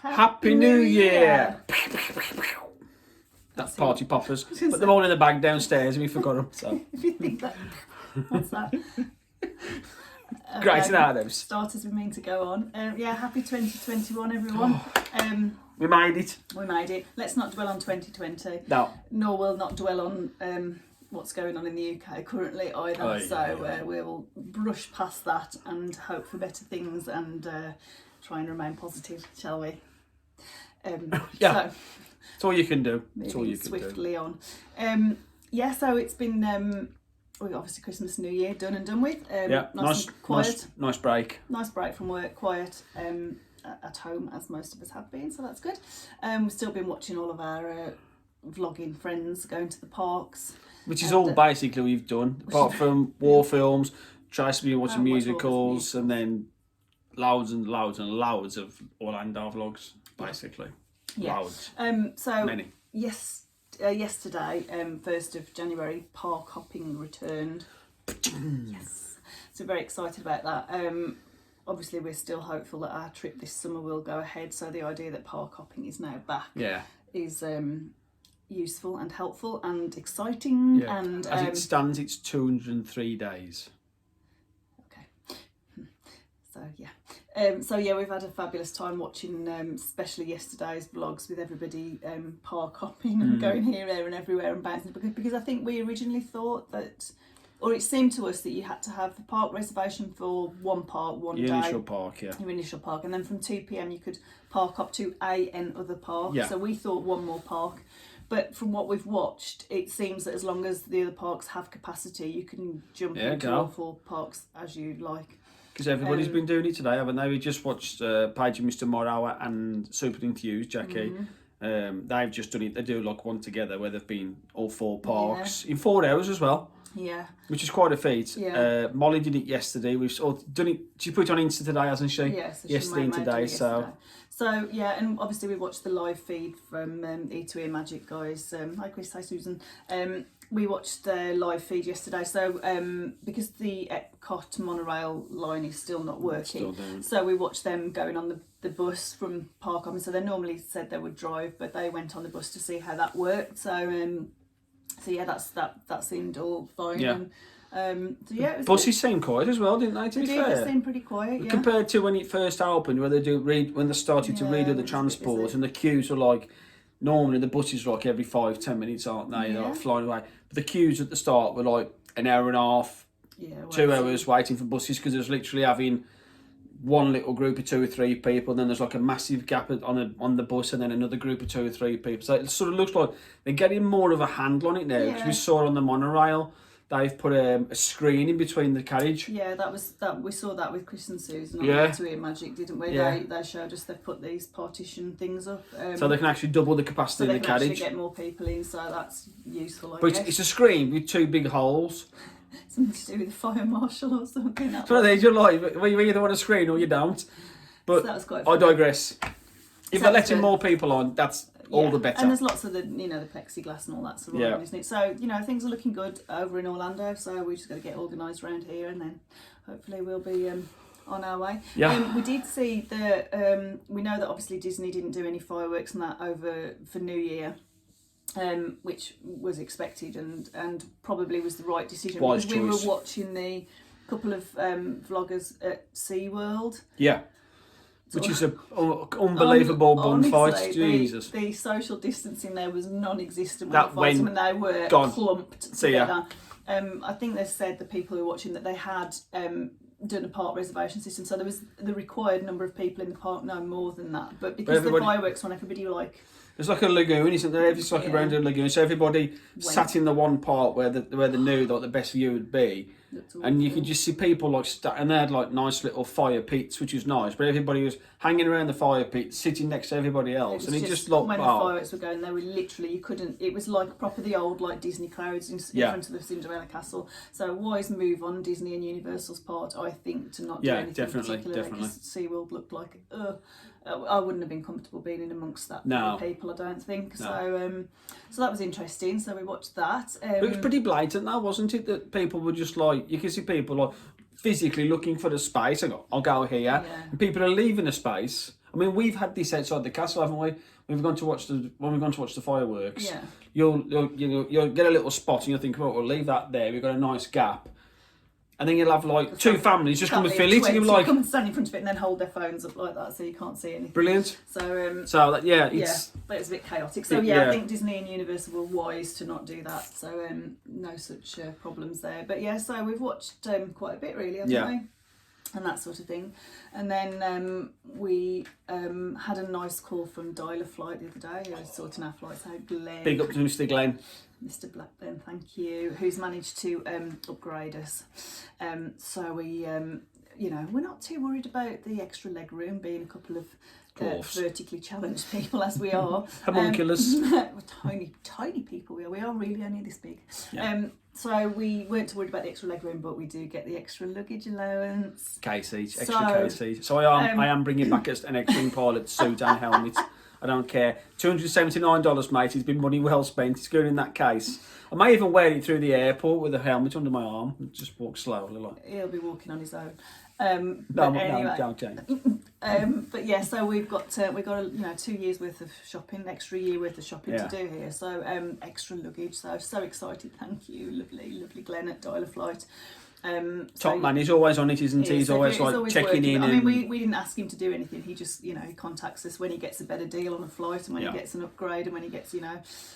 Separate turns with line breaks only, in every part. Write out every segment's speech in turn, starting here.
Happy New Year! That's party poppers. Put them all in the bag downstairs and we forgot them. So.
If you think that, what's that?
Great natives.
Starters we mean to go on. Yeah, happy 2021, everyone.
We made it.
We made it. Let's not dwell on 2020.
No.
Nor will not dwell on what's going on in the UK currently either.
Oh, yeah.
We'll brush past that and hope for better things and try and remain positive, shall we?
Yeah.
So,
it's all you can do. It's all you can
swiftly
do.
on. Yeah, so it's been obviously Christmas, New Year done and done with.
Yeah,
nice and quiet.
Nice break.
Nice break from work, quiet at home as most of us have been, so that's good. We've still been watching all of our vlogging friends going to the parks.
Which is all basically we've done, apart from war films, Tracy's been watching musicals, and then loads and loads and loads of Orlando vlogs, basically.
Yeah.
Loads.
So
many.
Yesterday, 1st of January, park hopping returned. Yes. So very excited about that. Obviously we're still hopeful that our trip this summer will go ahead, so the idea that park hopping is now back is useful and helpful and exciting.
Yeah.
And
as it stands, it's 203 days.
Okay. So yeah. We've had a fabulous time watching, especially yesterday's vlogs with everybody park hopping and going here, there, and everywhere and bouncing. Because I think we originally thought that, or it seemed to us that you had to have the park reservation for one park, one day.
Your initial park, yeah.
Your initial park, and then from 2 p.m. you could park up to another park.
Yeah.
So we thought one more park. But from what we've watched, it seems that as long as the other parks have capacity, you can jump into all 4 parks as you like.
Because everybody's been doing it today, haven't they? We just watched Paige and Mr. Morrow and Super Enthused, Jackie. They've just done it. They do like one together where they've been all 4 parks in 4 hours as well.
Yeah.
Which is quite a feat.
Yeah.
Molly did it yesterday. We've done it. She put it on Insta today, hasn't she?
Yeah, so
yesterday and today.
So yeah, and obviously we watched the live feed from E2E Magic guys. Hi Chris, hi Susan. We watched the live feed yesterday. So because the Epcot monorail line is still not working, so we watched them going on the bus from Park Hopping. So they normally said they would drive, but they went on the bus to see how that worked. So yeah, that seemed all fine.
Yeah.
And, so yeah,
buses seemed quiet as well, didn't they? To be fair,
they seemed pretty quiet. Yeah.
Compared to when it first opened, where when they started to redo the transport, and the queues are like normally the buses are like every 5-10 minutes, aren't they? They're like flying away. But the queues at the start were like an hour and a half, 2 hours waiting for buses, because there's literally having one little group of 2 or 3 people, and then there's like a massive gap on the bus, and then another group of 2 or 3 people. So it sort of looks like they're getting more of a handle on it now. Because we saw on the monorail, they've put a screen in between the carriage. Yeah,
we saw that with Chris and Susan on E2E Magic, didn't we?
Yeah.
They showed us they've put these partition things up.
So they can actually double the capacity of the carriage. So
they can actually get more people in, so that's useful, I
guess.
But
it's a screen with 2 big holes.
Something to do with the fire marshal or something.
So you're like, well, you either want a screen or you don't. But so that was quite funny. I digress. If they're letting more people on, that's all the better.
And there's lots of the plexiglass and all that sort of isn't it? So, things are looking good over in Orlando, so we just got to get organised around here, and then hopefully we'll be on our way. Yeah. We did see we know that obviously Disney didn't do any fireworks and that over for New Year. Which was expected and probably was the right decision.
Wise
because
choice.
We were watching the couple of vloggers at SeaWorld.
Yeah. Which is an unbelievable bun fight. Jesus.
The social distancing there was non-existent when they were clumped together. I think they said, the people who were watching, that they had done a park reservation system, so there was the required number of people in the park, no more than that. But because the fireworks one, everybody were like...
There's like a lagoon, isn't there? It's like around a lagoon. So everybody sat in the one part where they knew that the best view would be. And you could just see people like and they had like nice little fire pits, which was nice. But everybody was hanging around the fire pit, sitting next to everybody else, and it just looked.
When the fireworks were going, they were literally, you couldn't. It was like proper the old like Disney crowds in front of the Cinderella castle. So wise move on Disney and Universal's part, I think, to not do anything particular. Because SeaWorld looked like I wouldn't have been comfortable being in amongst that many people, I don't think. No. So that was interesting. So we watched that.
But it was pretty blatant, though, wasn't it? That people were just like, you can see people like physically looking for the space. I'll go here,
Yeah.
and people are leaving the space. I mean, we've had this outside the castle, haven't we? When we've gone to watch the fireworks.
Yeah.
You'll get a little spot, and you'll think, well, we'll leave that there. We've got a nice gap. And then you'll have like two families just come and fill it, and you're like,
come and stand in front of it and then hold their phones up like that so you can't see anything.
brilliant.
So
But it's
a bit chaotic. So I think Disney and Universal were wise to not do that. So no such problems there. But yeah, so we've watched quite a bit really, haven't we? And that sort of thing. And then we had a nice call from Dialer Flight the other day. I was sorting our flights out. Glenn.
Big up to Mr. Glenn.
Mr. Blackburn, thank you, who's managed to upgrade us. So we, we're not too worried about the extra leg room being a couple of vertically challenged people as we are.
Homunculus.
We're tiny people. We are really only this big.
Yeah.
So we weren't too worried about the extra leg room, but we do get the extra luggage allowance.
Extra case. So I am bringing back an X-Wing pilot suit and helmet. I don't care. $279, mate. It's been money well spent. It's going in that case. I may even wear it through the airport with a helmet under my arm and just walk slowly. Like.
He'll be walking on his own.
Don't change.
But yeah, so we've got 2 years worth of shopping, extra year worth of shopping to do here. So extra luggage. So excited. Thank you, lovely Glenn at Dialer Flight.
Top man, he's always on it, isn't he? He's always checking in.
I mean, we didn't ask him to do anything. He just, he contacts us when he gets a better deal on a flight and when he gets an upgrade and when he gets,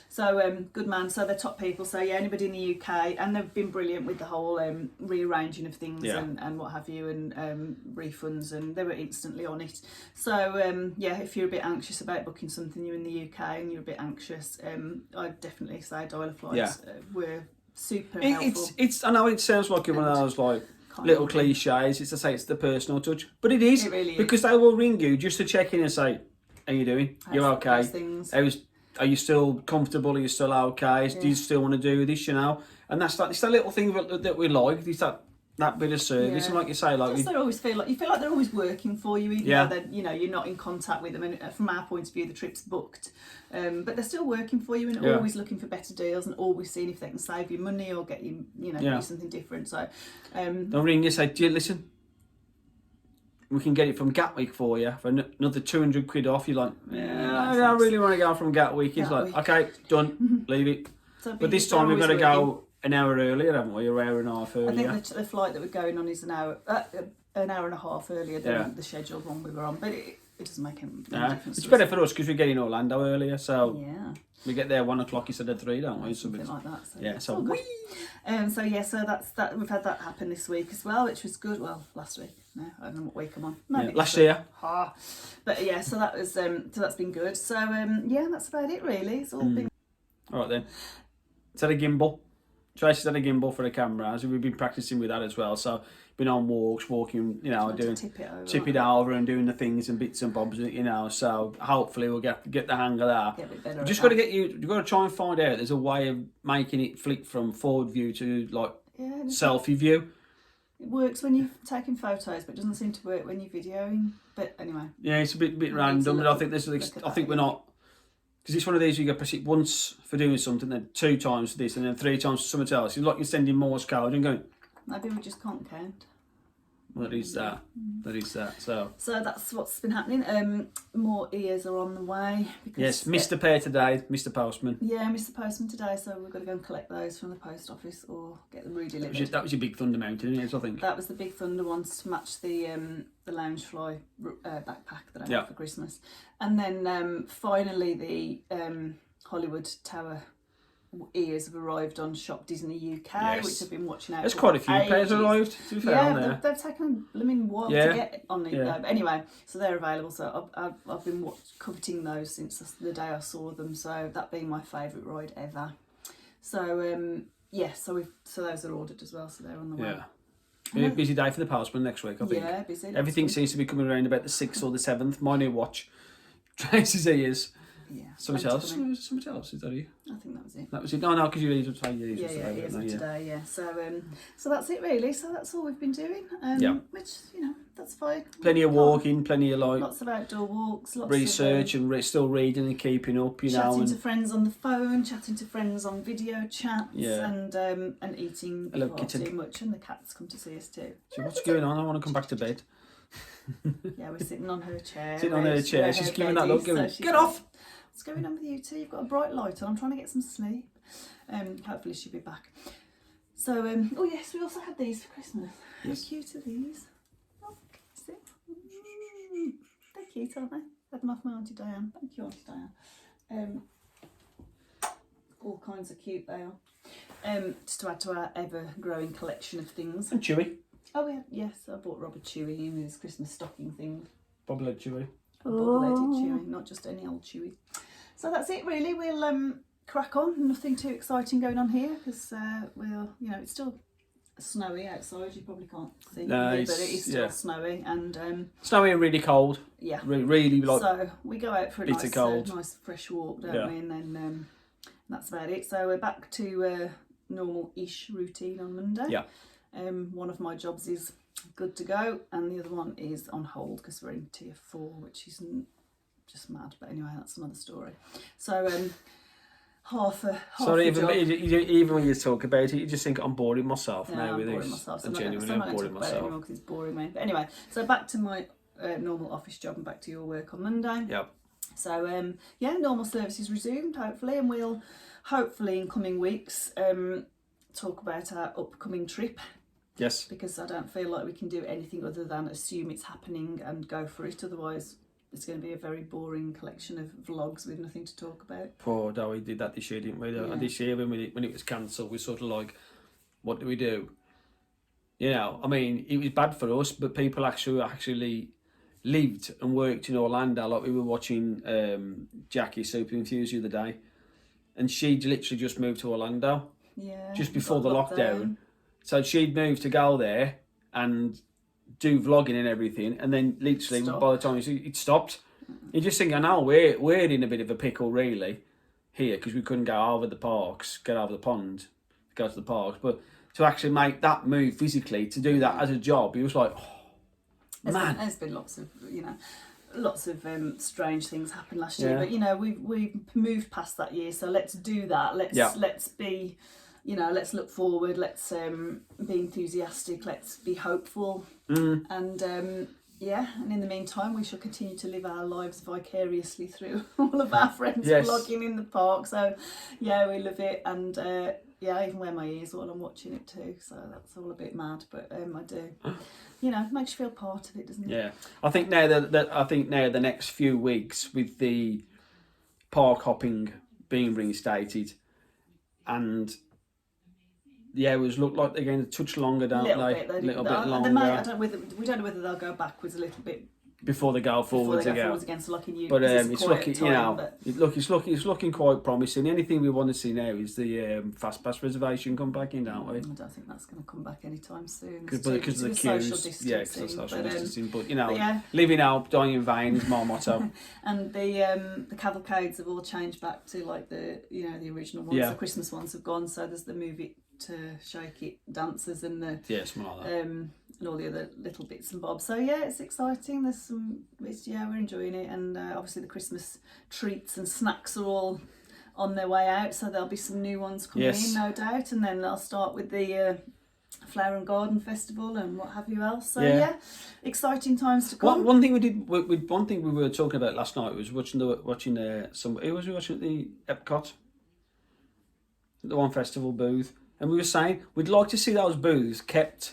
So, good man. So they're top people. So, yeah, anybody in the UK. And they've been brilliant with the whole rearranging of things and what have you and refunds. And they were instantly on it. So, if you're a bit anxious about booking something, you're in the UK and you're a bit anxious, I'd definitely say Dialer Flights were super helpful.
I know it sounds like one of those like little cliches. It's to say it's the personal touch, but it is.
It really is.
Because they will ring you just to check in and say, "How you doing? You're okay? Are you still comfortable? Are you still okay? Do you still want to do this? And that's it's that little thing that we like. It's that bit of service, and like you say, like
they always feel like they're always working for you, even though they're, you're not in contact with them. And from our point of view, the trip's booked, but they're still working for you and always looking for better deals and always seeing if they can save you money or get you, get you something different. So
they'll ring you and say, "Do you listen? We can get it from Gatwick for you for another £200 off." You're like, I really want to go from Gatwick. He's like, "Okay, done, leave it." But this time we've got to go an hour earlier, haven't we? An hour and a half earlier.
I think the flight that we're going on is an hour and a half earlier than the scheduled one we were on, but it doesn't make any difference.
It's better for us because we get in Orlando earlier, so we get there 1 o'clock instead of 3, don't we?
Something like that.
So
so that's that. We've had that happen this week as well, which was good. Well, last week. No, I don't know what week I'm on.
Last year.
But yeah, so that was so that's been good. So that's about it really. It's all been.
All right then. Is that a gimbal? Tracy's had a gimbal for the camera, so we've been practicing with that as well. So been on walking, doing tip it over and doing the things and bits and bobs, So hopefully we'll get the hang of that.
Get a bit better.
Just got to you've got to try and find out. There's a way of making it flick from forward view to like selfie view.
It works when you're taking photos, but it doesn't seem to work when you're videoing. But anyway.
Yeah, it's a bit random, but I think we're not. Because it's one of these you press it once for doing something, then 2 times for this, and then 3 times for something else. It's like you're sending Morse code and going.
Maybe we just can't count.
Well, that is that. So
that's what's been happening. More ears are on the way.
Yes, Mr. Pear today, Mr. Postman.
Yeah, Mr. Postman today. So we've got to go and collect those from the post office or get them redelivered.
That was your big Thunder Mountain, I think.
That was the big Thunder ones to match the Loungefly backpack that I had for Christmas, and then finally the Hollywood Tower ears have arrived on Shop Disney UK, which I've been watching out.
There's quite a few pairs arrived. To be fair, on there.
They've taken a while to get on it. But anyway, so they're available. So I've been coveting those since the day I saw them. So that being my favourite ride ever. So so those are ordered as well. So they're on the way.
Yeah. A busy day for the Postman next week, I think.
Yeah, busy.
Everything seems to be coming around about the 6th or the 7th. My new watch, Tracy's ears.
Yeah.
Something else. Something else. Is that you?
I think that was it.
That was it. No, because you leave say you.
Yeah, it is today. Yeah. So that's it really. So that's all we've been doing. Which that's fine.
Plenty of walking, plenty of like
lots of outdoor walks, lots
research,
of,
and still reading and keeping up.
Chatting to friends on the phone, chatting to friends on video chats,
Yeah.
and eating
I love
far
kitten.
too much. And the cats come to see us too.
So what's going on? I want to come back to bed.
Yeah, we're sitting on her chair.
Sitting on her chair. She's giving that look. Going,
so
get off.
What's going on with you two? You've got a bright light on. I'm trying to get some sleep. Hopefully she'll be back. So, oh yes, we also had these for Christmas.
Yes.
How cute are these? Oh, see? They're cute, aren't they? Had them off my Auntie Diane. Thank you, Auntie Diane. All kinds of cute they are. Just to add to our ever-growing collection of things.
And Chewy.
Oh, yes, I bought Robert Chewy in with his Christmas stocking thing.
Bobblehead Chewy.
Bubble-headed Chewy, not just any old Chewy. So that's it really. We'll crack on. Nothing too exciting going on here because it's still snowy outside. You probably can't see me, but it is still snowy and
snowy and really cold.
Yeah,
really like.
So we go out for a nice fresh walk, don't we? And then that's about it. So we're back to normal-ish routine on Monday.
Yeah.
One of my jobs is good to go, and the other one is on hold because we're in tier 4, which isn't just mad. But anyway, that's another story. So half a
even
job.
even when you talk about it, you just think I'm boring myself now
I'm
with
boring
this.
myself.
I'm genuinely boring myself
because it's boring me. But anyway, so back to my normal office job and back to your work on Monday.
Yep.
So normal services resumed hopefully, and we'll hopefully in coming weeks talk about our upcoming trip.
Yes.
Because I don't feel like we can do anything other than assume it's happening and go for it. Otherwise, it's going to be a very boring collection of vlogs with nothing to talk about.
Poor Dowie did that this year, didn't we? Yeah. This year, when it was cancelled, we sort of like, what do we do? I mean, it was bad for us, but people actually lived and worked in Orlando. Like we were watching Jackie Super Infused the other day, and she literally just moved to Orlando.
Yeah.
Just before the lockdown. So she'd moved to go there and do vlogging and everything, and then literally by the time it stopped, you just think, I know we're in a bit of a pickle really here because we couldn't get over the pond, go to the parks, but to actually make that move physically, to do that as a job, it was like, man.
There's been lots of strange things happened last year, but we've moved past that year, so let's do that. Let's be. Let's look forward, let's be enthusiastic, let's be hopeful. And and in the meantime, we shall continue to live our lives vicariously through all of our friends vlogging in the park. So, we love it. And I even wear my ears while I'm watching it too. So that's all a bit mad, but I do. It makes you feel part of it, doesn't it? Yeah.
I think now the next few weeks with the park hopping being reinstated and it was look like they're going to touch longer, don't they? A little bit longer.
We don't know whether they'll go backwards a little bit
before they go forwards again.
So like in
but it's looking, it's looking quite promising. The only thing we want to see now is the fast pass reservation come back in, don't we?
I don't think that's going to come back anytime soon.
Because of the queues, because of social distancing. But living out, dying in vain is my motto.
And the cavalcades have all changed back to like the original ones. The Christmas ones have gone. So there's the Move It to Shake It dancers and the
something like that.
And all the other little bits and bobs. So it's exciting. We're enjoying it, and obviously the Christmas treats and snacks are all on their way out. So there'll be some new ones coming in, no doubt. And then I'll start with the Flower and Garden Festival and what have you else. So exciting times to come.
One thing we did, one thing we were talking about last night was watching who was we watching at the Epcot, at the one festival booth, and we were saying we'd like to see those booths kept.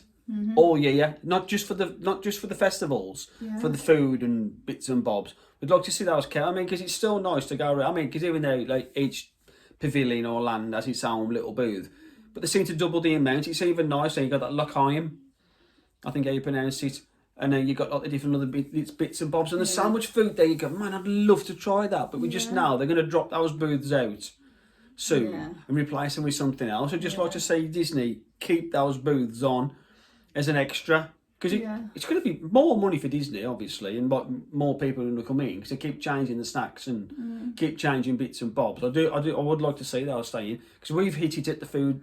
All year, not just for the festivals, for the food and bits and bobs. We'd like to see those kept. I mean, because it's still nice to go around. I mean, because even though like each pavilion or land has its own little booth, but they seem to double the amount. It's even nicer. You got that L'Chaim, I think how you pronounce it, and then you got like the different other bits and bobs. And there's so much food there. You go, man, I'd love to try that, but we just know they're going to drop those booths out soon and replace them with something else. I'd just like to see Disney keep those booths on as an extra, Because it's going to be more money for Disney, obviously, and like more people going to come in because they keep changing the snacks and keep changing bits and bobs. I would like to see that staying because we've hit it at the festival.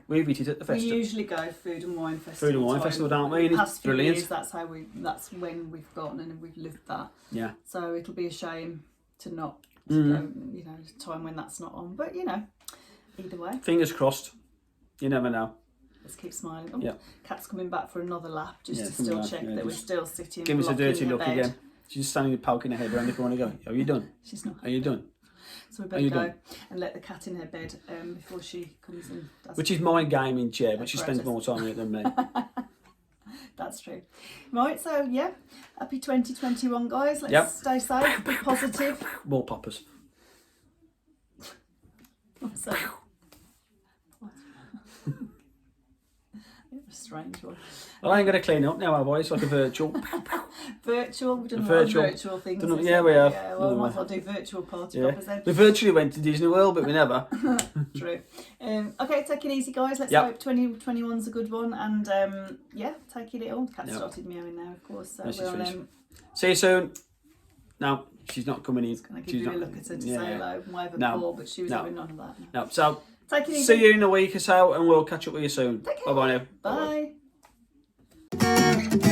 We usually go food and wine festival.
Food and wine festival, don't we?
The past few
brilliant.
years, that's when we've gone and we've lived that.
Yeah.
So it'll be a shame to not go, time when that's not on. But either way.
Fingers crossed. You never know.
Let's keep smiling. Oh, Kat's coming back for another lap just to still check that we're still sitting.
Give us a dirty look
bed.
again. She's standing poking her head around if you want to go. Are you done?
She's not.
Are you done?
So we better go and let the cat in her bed before she comes and does.
Which is my gaming chair, but she spends more time in it than me.
That's true. Right, so happy 2021, guys. Let's stay safe, be positive.
More poppers.
So, a strange one.
Well, I ain't going to clean up now, have I? It's like a virtual.
Virtual? We've done a lot of virtual things.
Yeah, we have.
Yeah, well, I might as well do virtual party poppers then.
We virtually went to Disney World, but we never.
True. Okay, take it easy, guys. Let's hope 2021's a good one. And take it all. Cat started meowing now, of course. So we'll
see you soon. No, she's not coming in.
Going to give you a look at her to say hello and wave a paw, but she was having none of that.
No, so
take it easy.
See you in a week or so, and we'll catch up with you soon.
Take care.
Bye-bye now.
Bye.